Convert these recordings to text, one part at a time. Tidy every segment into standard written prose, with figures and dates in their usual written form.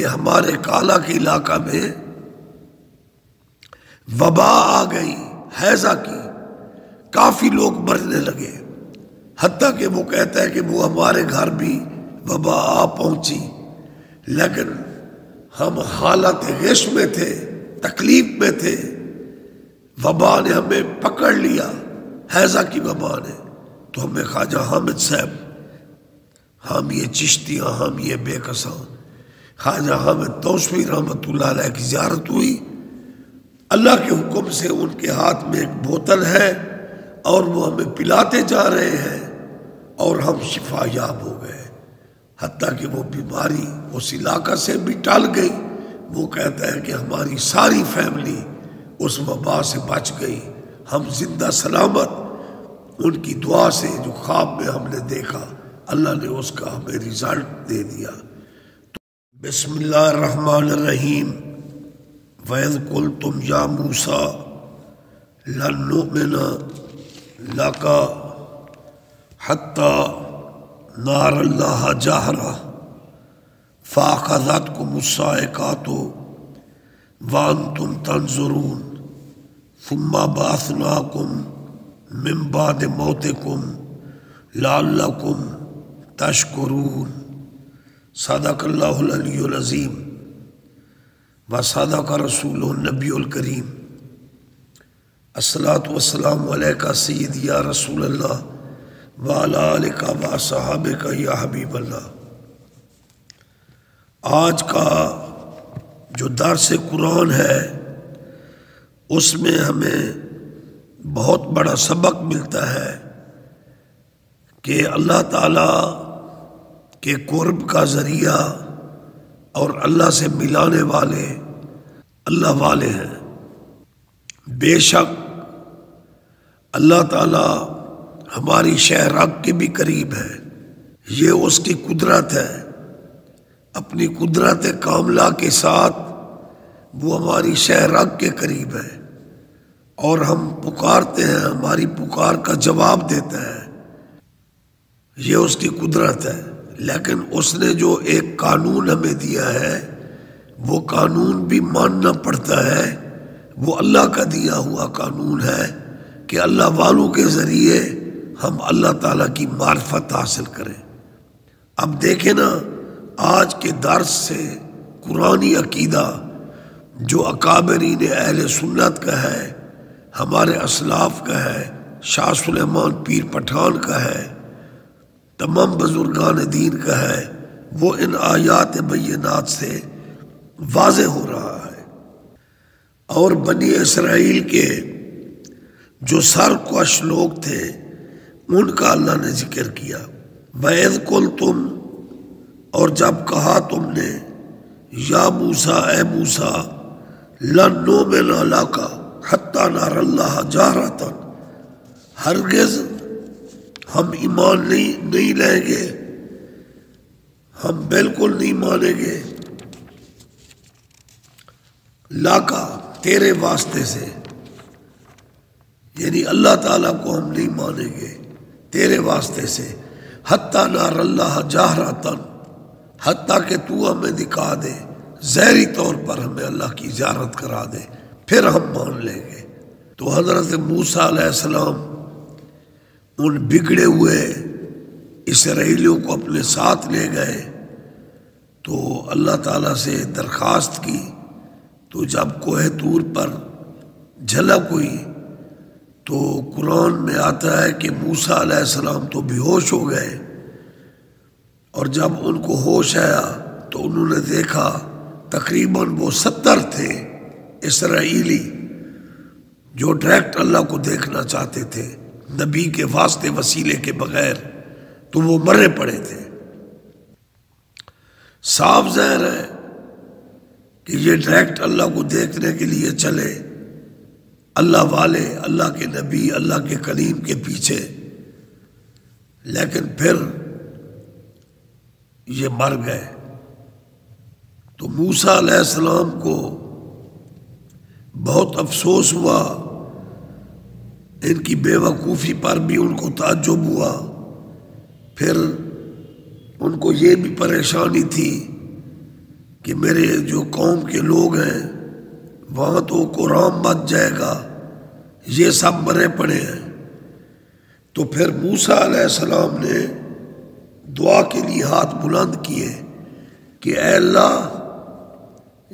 ہمارے کالا کے علاقہ میں وبا آ گئی ہیضہ کی، کافی لوگ مرنے لگے، حتیٰ کہ وہ کہتا ہے کہ وہ ہمارے گھر بھی وبا آ پہنچی، لیکن ہم حالت غش میں تھے، تکلیف میں تھے، وبا نے ہمیں پکڑ لیا، ہیضہ کی وبا نے۔ تو ہمیں خواجہ حامد صاحب، ہم یہ چشتیاں، ہم یہ بے کساں، خواجہ حامد توسوی رحمۃ اللہ علیہ کی زیارت ہوئی۔ اللہ کے حکم سے ان کے ہاتھ میں ایک بوتل ہے اور وہ ہمیں پلاتے جا رہے ہیں اور ہم شفا یاب ہو گئے، حتیٰ کہ وہ بیماری اس علاقہ سے بھی ٹل گئی۔ وہ کہتا ہے کہ ہماری ساری فیملی اس وبا سے بچ گئی، ہم زندہ سلامت، ان کی دعا سے جو خواب میں ہم نے دیکھا اللہ نے اس کا ہمیں رزلٹ دے دیا۔ بسم اللہ الرحمن الرحیم۔ وَإِذْ قُلْتُمْ يَا مُوسَىٰ لَن نُّؤْمِنَ لَكَ حَتَّىٰ نَرَى اللَّهَ جَهْرَةً فَأَخَذَتْكُمُ الصَّاعِقَةُ وَأَنْتُمْ تَنظُرُونَ ثُمَّ بَعَثْنَاكُم مِّن بَعْدِ مَوْتِكُمْ لَعَلَّكُمْ تَشْكُرُونَ۔ صدق اللہ العلی العظیم وصدق رسول النبی الکریم۔ الصلاۃ والسلام علیک سیدی یا رسول اللہ وعلی آلک وصحابک یا حبیب اللہ۔ آج کا جو درس قرآن ہے اس میں ہمیں بہت بڑا سبق ملتا ہے کہ اللہ تعالیٰ کہ قرب کا ذریعہ اور اللہ سے ملانے والے اللہ والے ہیں۔ بے شک اللہ تعالیٰ ہماری شہ رگ کے بھی قریب ہے، یہ اس کی قدرت ہے، اپنی قدرت کاملہ کے ساتھ وہ ہماری شہ رگ کے قریب ہے اور ہم پکارتے ہیں، ہماری پکار کا جواب دیتا ہے، یہ اس کی قدرت ہے۔ لیکن اس نے جو ایک قانون ہمیں دیا ہے وہ قانون بھی ماننا پڑتا ہے، وہ اللہ کا دیا ہوا قانون ہے کہ اللہ والوں کے ذریعے ہم اللہ تعالیٰ کی معرفت حاصل کریں۔ اب دیکھیں نا، آج کے درس سے قرآنی عقیدہ جو اکابرین اہل سنت کا ہے، ہمارے اسلاف کا ہے، شاہ سلیمان پیر پٹھان کا ہے، تمام بزرگان دین کا ہے، وہ ان آیات بینات سے واضح ہو رہا ہے۔ اور بنی اسرائیل کے جو سرکش لوگ تھے ان کا اللہ نے ذکر کیا۔ وَإِذْ قُلْتُمْ، اور جب کہا تم نے، یا موسیٰ، اے موسیٰ، لَن نُّؤْمِنَ لَكَ حَتَّىٰ نَرَى اللَّهَ جَهْرَةً، ہرگز ہم ایمان نہیں لیں گے، ہم بالکل نہیں مانیں گے، لاکا تیرے واسطے سے، یعنی اللہ تعالیٰ کو ہم نہیں مانیں گے تیرے واسطے سے، حتیٰ نَرَى اللَّهَ جَهْرَةً، حتیٰ کہ تو ہمیں دکھا دے، ظاہری طور پر ہمیں اللہ کی زیارت کرا دے، پھر ہم مان لیں گے۔ تو حضرت موسیٰ علیہ السلام ان بگڑے ہوئے اسرائیلیوں کو اپنے ساتھ لے گئے تو اللہ تعالیٰ سے درخواست کی، تو جب کوہ طور پر جھلک ہوئی تو قرآن میں آتا ہے کہ موسیٰ علیہ السلام تو بے ہوش ہو گئے، اور جب ان کو ہوش آیا تو انہوں نے دیکھا تقریباً وہ 70 تھے اسرائیلی جو ڈائریکٹ اللہ کو دیکھنا چاہتے تھے، نبی کے واسطے وسیلے کے بغیر، تو وہ مرے پڑے تھے۔ صاف ظاہر ہے کہ یہ ڈائریکٹ اللہ کو دیکھنے کے لیے چلے، اللہ والے، اللہ کے نبی، اللہ کے کلیم کے پیچھے، لیکن پھر یہ مر گئے۔ تو موسیٰ علیہ السلام کو بہت افسوس ہوا، ان کی بے وقوفی پر بھی ان کو تعجب ہوا، پھر ان کو یہ بھی پریشانی تھی کہ میرے جو قوم کے لوگ ہیں وہاں تو قرآن مت جائے گا، یہ سب مرے پڑے ہیں۔ تو پھر موسیٰ علیہ السلام نے دعا کے لیے ہاتھ بلند کیے کہ اے اللہ،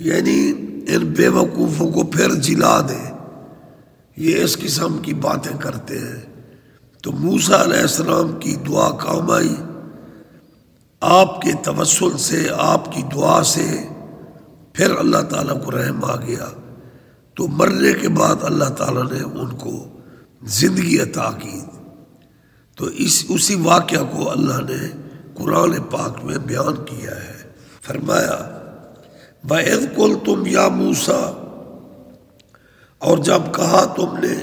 یعنی ان بے وقوفوں کو پھر جلا دے، یہ اس قسم کی باتیں کرتے ہیں۔ تو موسیٰ علیہ السلام کی دعا کام آئی، آپ کے توسل سے، آپ کی دعا سے پھر اللہ تعالیٰ کو رحم آ گیا۔ تو مرنے کے بعد اللہ تعالیٰ نے ان کو زندگی عطا کی۔ تو اسی واقعہ کو اللہ نے قرآن پاک میں بیان کیا ہے، فرمایا وَإِذْ قُلْتُمْ يَا مُوسَىٰ، اور جب کہا تم نے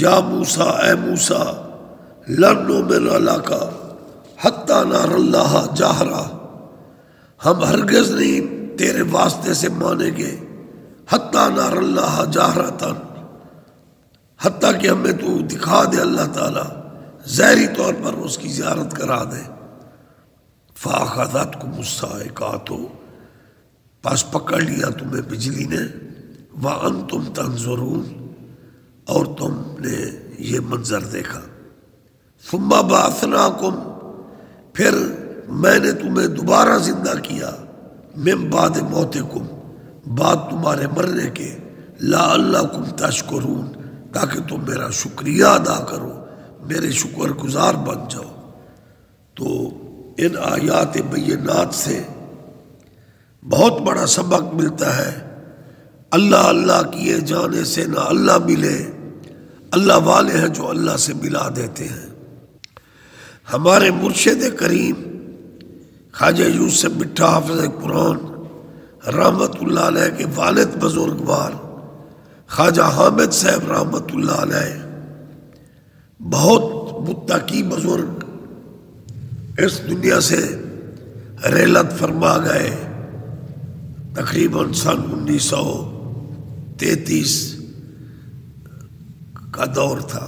یا موسیٰ، اے موسیٰ، لَن نُؤْمِنَ لَكَ حَتَّىٰ نَرَى اللَّهَ جَهْرَةً، ہم ہرگز نہیں تیرے واسطے سے مانیں گے، حَتَّىٰ نَرَى اللَّهَ جَهْرَةً، حتیٰ کہ ہمیں تو دکھا دے اللہ تعالیٰ، ظاہری طور پر اس کی زیارت کرا دے۔ فَأَخَذَتْكُمُ الصَّاعِقَةُ، پس پکڑ لیا تمہیں بجلی نے، وَأَنْتُمْ تَنظُرُونَ، اور تم نے یہ منظر دیکھا۔ ثُمَّ بَعَثْنَاكُمْ، پھر میں نے تمہیں دوبارہ زندہ کیا، مِن بَعْدِ مَوْتِكُمْ، بعد تمہارے مرنے کے، لَعَلَّكُمْ تَشْكُرُونَ، تاکہ تم میرا شکریہ ادا کرو، میرے شکر گزار بن جاؤ۔ تو ان آیات بینات سے بہت بڑا سبق ملتا ہے۔ اللہ اللہ کیے جانے سے نہ اللہ ملے، اللہ والے ہیں جو اللہ سے ملا دیتے ہیں۔ ہمارے مرشد کریم خواجہ یوسف بٹھا حافظ قرآن رحمت اللہ علیہ کے والد بزرگوار خواجہ حامد صاحب رحمت اللہ علیہ، بہت متقی بزرگ، اس دنیا سے رحلت فرما گئے، تقریباً سن 1933 کا دور تھا۔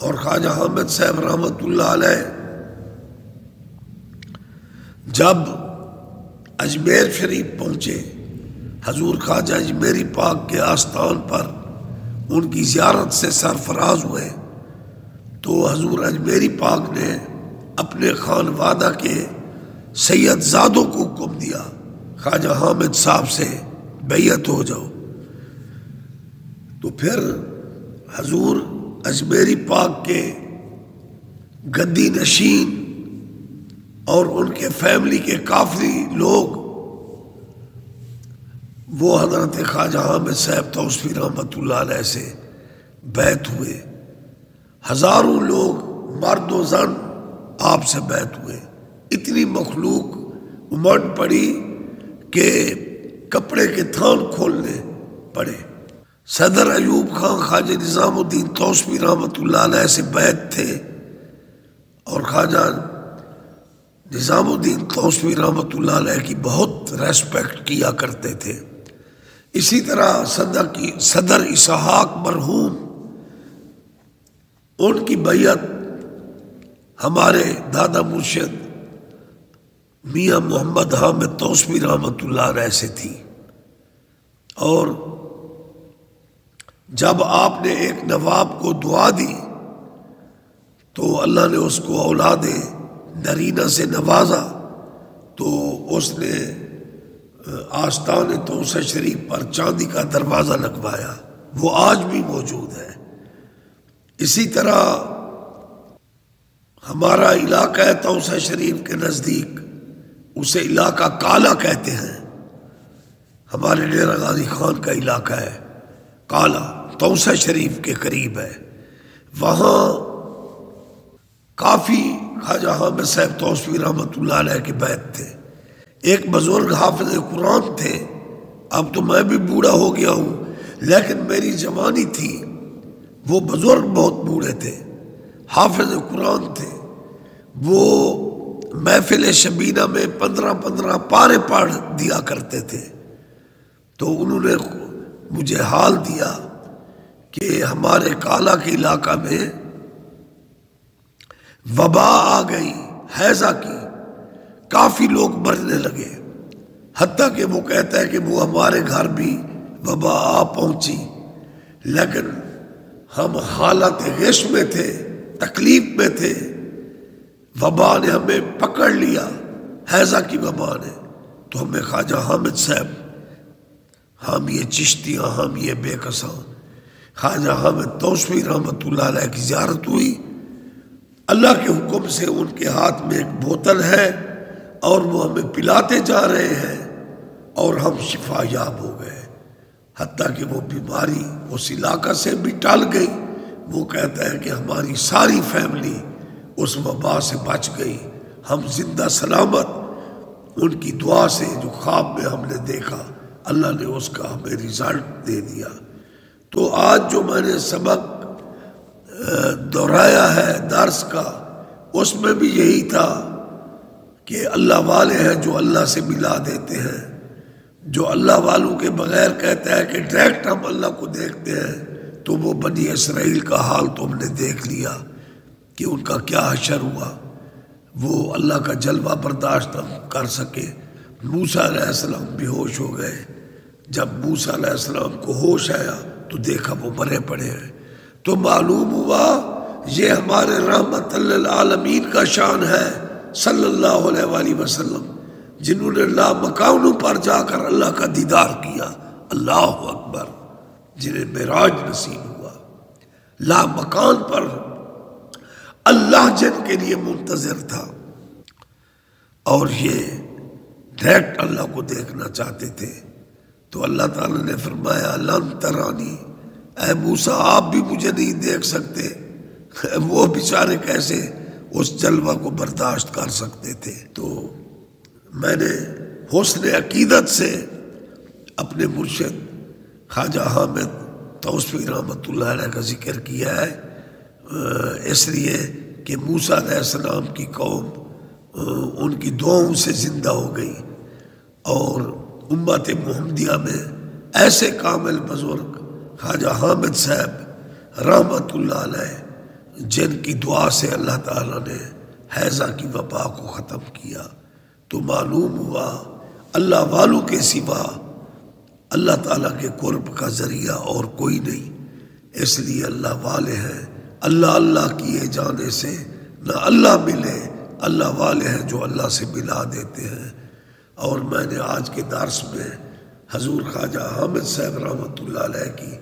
اور خواجہ حامد صاحب رحمت اللہ علیہ جب اجمیر شریف پہنچے، حضور خواجہ اجمیری پاک کے آستان پر ان کی زیارت سے سرفراز ہوئے، تو حضور اجمیری پاک نے اپنے خانوادہ کے سید زادوں کو حکم دیا، خواجہ حامد صاحب سے بیعت ہو جاؤ۔ تو پھر حضور اجمیری پاک کے گدی نشین اور ان کے فیملی کے کافی لوگ وہ حضرت خواجہ حامد صاحب توسفی رحمت اللہ علیہ سے بیعت ہوئے، ہزاروں لوگ مرد و زن آپ سے بیعت ہوئے۔ اتنی مخلوق امنڈ پڑی کہ کپڑے کے تھان کھولنے پڑے۔ صدر ایوب خان خواجہ نظام الدین توسفی رحمت اللہ علیہ سے بیعت تھے، اور خواجہ نظام الدین توسفی رحمت اللہ علیہ کی بہت ریسپیکٹ کیا کرتے تھے۔ اسی طرح صدر اسحاق مرحوم، ان کی بیعت ہمارے دادا مرشد میاں محمد حامد توسفی رحمت اللہ علیہ سے تھی۔ اور جب آپ نے ایک نواب کو دعا دی تو اللہ نے اس کو اولاد نرینہ سے نوازا، تو اس نے آستان توسہ شریف پر چاندی کا دروازہ لگوایا، وہ آج بھی موجود ہے۔ اسی طرح ہمارا علاقہ ہے توسہ شریف کے نزدیک، اسے علاقہ کالا کہتے ہیں، ہمارے ڈیرہ غازی خان کا علاقہ ہے کالا، توسہ شریف کے قریب ہے۔ وہاں کافی خواجہ حامد صاحب توسفی رحمت اللہ علیہ کے بیعت تھے۔ ایک بزرگ حافظ قرآن تھے، اب تو میں بھی بوڑھا ہو گیا ہوں، لیکن میری جوانی تھی، وہ بزرگ بہت بوڑھے تھے، حافظ قرآن تھے، وہ محفل شبینہ میں 15 پارے پڑھ دیا کرتے تھے، تو انہوں نے مجھے حال دیا کہ ہمارے کالا کے علاقہ میں وبا آ گئی ہیضہ کی، کافی لوگ مرنے لگے، حتیٰ کہ وہ کہتا ہے کہ وہ ہمارے گھر بھی وبا آ پہنچی، لیکن ہم حالت غش میں تھے، تکلیف میں تھے، وبا نے ہمیں پکڑ لیا، ہیضہ کی وبا نے۔ تو ہمیں خواجہ حامد صاحب، ہم یہ چشتیاں، ہم یہ بے کساں، خواجہ حامد توسوی رحمۃ اللہ علیہ کی زیارت ہوئی۔ اللہ کے حکم سے ان کے ہاتھ میں ایک بوتل ہے اور وہ ہمیں پلاتے جا رہے ہیں اور ہم شفا یاب ہو گئے، حتیٰ کہ وہ بیماری اس علاقہ سے بھی ٹل گئی۔ وہ کہتا ہے کہ ہماری ساری فیملی اس وبا سے بچ گئی، ہم زندہ سلامت ان کی دعا سے، جو خواب میں ہم نے دیکھا، اللہ نے اس کا ہمیں رزلٹ دے دیا۔ تو آج جو میں نے سبق دہرایا ہے درس کا، اس میں بھی یہی تھا کہ اللہ والے ہیں جو اللہ سے ملا دیتے ہیں، جو اللہ والوں کے بغیر کہتا ہے کہ ڈائریکٹ ہم اللہ کو دیکھتے ہیں، تو وہ بنی اسرائیل کا حال تم نے دیکھ لیا کہ ان کا کیا حشر ہوا، وہ اللہ کا جلوہ برداشت نہ کر سکے۔ موسیٰ علیہ السلام بے ہوش ہو گئے، جب موسیٰ علیہ السلام کو ہوش آیا تو دیکھا وہ مرے پڑے ہیں، تو معلوم ہوا یہ ہمارے رحمت للعالمین کا شان ہے صلی اللہ علیہ وآلہ وسلم، جنہوں نے لامکانوں پر جا کر اللہ کا دیدار کیا، اللہ اکبر، جنہیں معراج نصیب ہوا، لامکان پر اللہ جن کے لیے منتظر تھا، اور یہ ڈائریکٹ اللہ کو دیکھنا چاہتے تھے۔ تو اللہ تعالیٰ نے فرمایا لن ترانی، اے موسیٰ آپ بھی مجھے نہیں دیکھ سکتے۔ وہ بیچارے کیسے اس جلوہ کو برداشت کر سکتے تھے؟ تو میں نے حسن عقیدت سے اپنے مرشد خواجہ حامد توسوی رحمۃ اللہ علیہ کا ذکر کیا ہے، اس لیے کہ موسیٰ علیہ السلام کی قوم ان کی دعاؤں سے زندہ ہو گئی، اور امت محمدیہ میں ایسے کامل بزرگ خواجہ حامد صاحب رحمۃ اللہ علیہ، جن کی دعا سے اللہ تعالیٰ نے ہیضہ کی وبا کو ختم کیا۔ تو معلوم ہوا اللہ والوں کے سوا اللہ تعالیٰ کے قرب کا ذریعہ اور کوئی نہیں، اس لیے اللہ والے ہیں۔ اللہ اللہ کیے جانے سے نہ اللہ ملے، اللہ والے ہیں جو اللہ سے ملا دیتے ہیں۔ اور میں نے آج کے درس میں حضور خواجہ حامد صاحب رحمۃ اللہ علیہ کی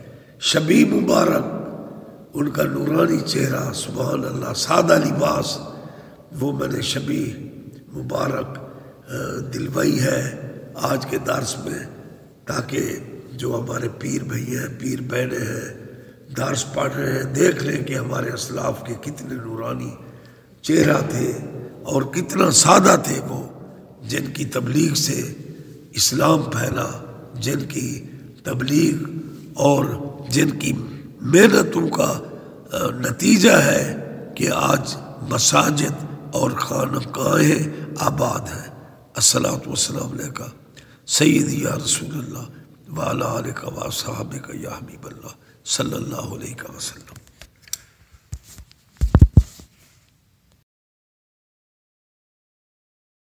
شبیہ مبارک، ان کا نورانی چہرہ، سبحان اللہ، سادہ لباس، وہ میں نے شبیہ مبارک دلوائی ہے آج کے درس میں، تاکہ جو ہمارے پیر بھائی ہیں، پیر بہنیں ہیں، درس پڑھ رہے ہیں، دیکھ لیں کہ ہمارے اسلاف کے کتنے نورانی چہرہ تھے اور کتنا سادہ تھے وہ، جن کی تبلیغ سے اسلام پھیلا، جن کی تبلیغ اور جن کی محنتوں کا نتیجہ ہے کہ آج مساجد اور خانقاہیں آباد ہیں۔ الصلاۃ والسلام علیکہ سیدی یا رسول اللہ وعلی آلک و اصحابک یا حبیب اللہ صلی اللہ علیہ وسلم۔